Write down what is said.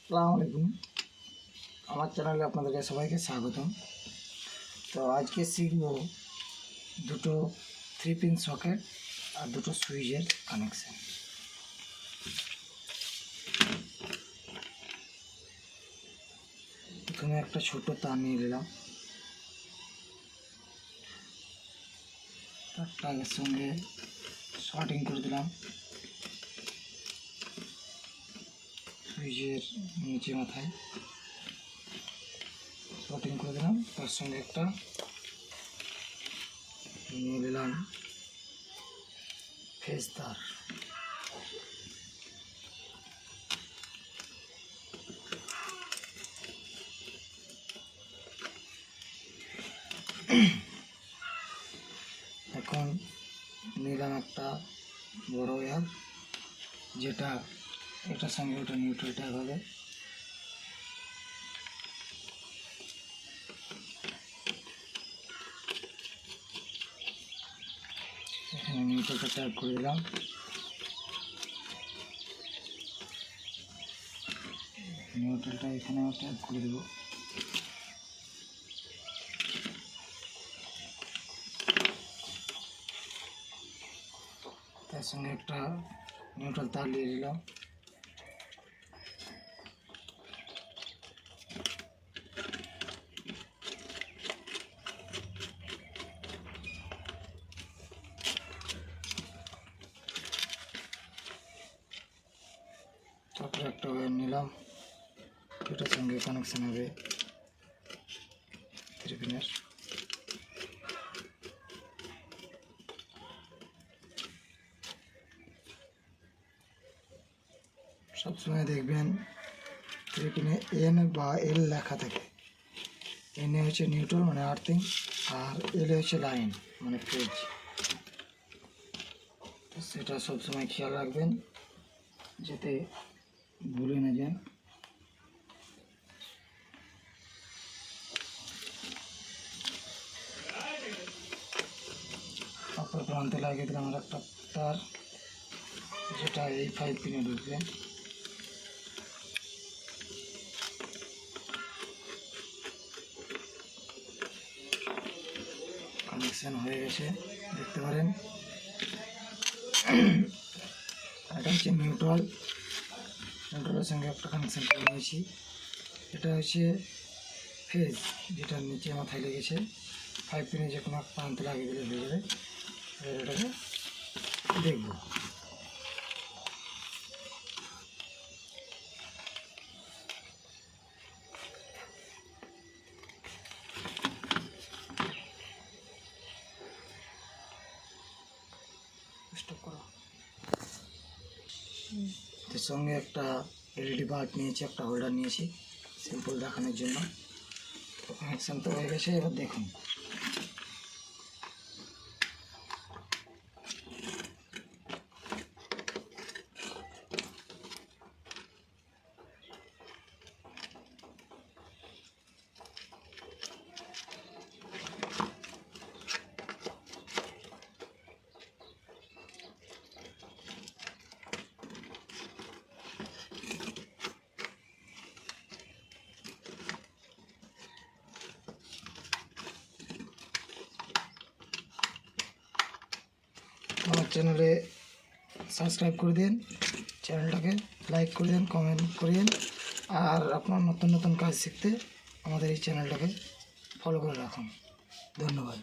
আসসালামু আলাইকুম। আমার চ্যানেলে আপনাদেরকে সবাইকে স্বাগতম। তো আজকে শিখব দুটো 3 পিন সকেট আর দুটো সুইচের কানেকশন। প্রথমে একটা ছোট তার নিয়ে নিলাম, তারটা এর সঙ্গে শর্টিং করে দিলাম সুইচের নিচে মাথায় শর্টিং করে দিলাম। তার সঙ্গে একটা নিয়ে নিলাম ফেজ তার। এখন নিলাম একটা বড় ওয়্যার, যেটা এটার সঙ্গে ওটা নিউট্রাল ট্যাগ হবে। এখানে নিউট্রালটা ট্যাগ করে দিলাম। নিউট্রালটা এখানেও ট্যাগ করে দেবো। তার সঙ্গে একটা নিউট্রাল তার দিয়ে দিলাম। তারপরে একটা ওয়্যার নিলাম, এটার সঙ্গে কানেকশন হবে 3 পিনের। সবসময় দেখবেন 3 পিনে এন বা এল লেখা থাকে। এনে হচ্ছে নিউট্রাল মানে আর্থিং, আর এল হচ্ছে লাইন মানে ফেজ। তো সেটা সবসময় খেয়াল রাখবেন যাতে ভুলে না যান। অপর প্রান্তে লাগিয়ে দিলাম আর একটা তার, যেটা এই 5 পিনে ঢুকবে। কানেকশন হয়ে গেছে, দেখতে পারেন। এটা হচ্ছে নিউট্রালের সঙ্গে একটা কানেকশন করে নিয়েছি। এটা হচ্ছে ফেজ, যেটা নিচে মাথায় লেগেছে। 5 পিনে যে কোনো প্রান্তে লাগিয়ে দিলে হয়ে যাবে। এটাকে দেখব। স্টপ করো। এর সঙ্গে একটা এলইডি বাল্ব নিয়েছি, একটা হোল্ডার নিয়েছি সিম্পল দেখানোর জন্য। তো কানেকশান তো হয়ে গেছে, এবার দেখুন। আমার চ্যানেলে সাবস্ক্রাইব করে দিন, চ্যানেলটাকে লাইক করে দিন, কমেন্ট করিয়েন। আর আপনার নতুন নতুন কাজ শিখতে আমাদের এই চ্যানেলটাকে ফলো করে রাখুন। ধন্যবাদ।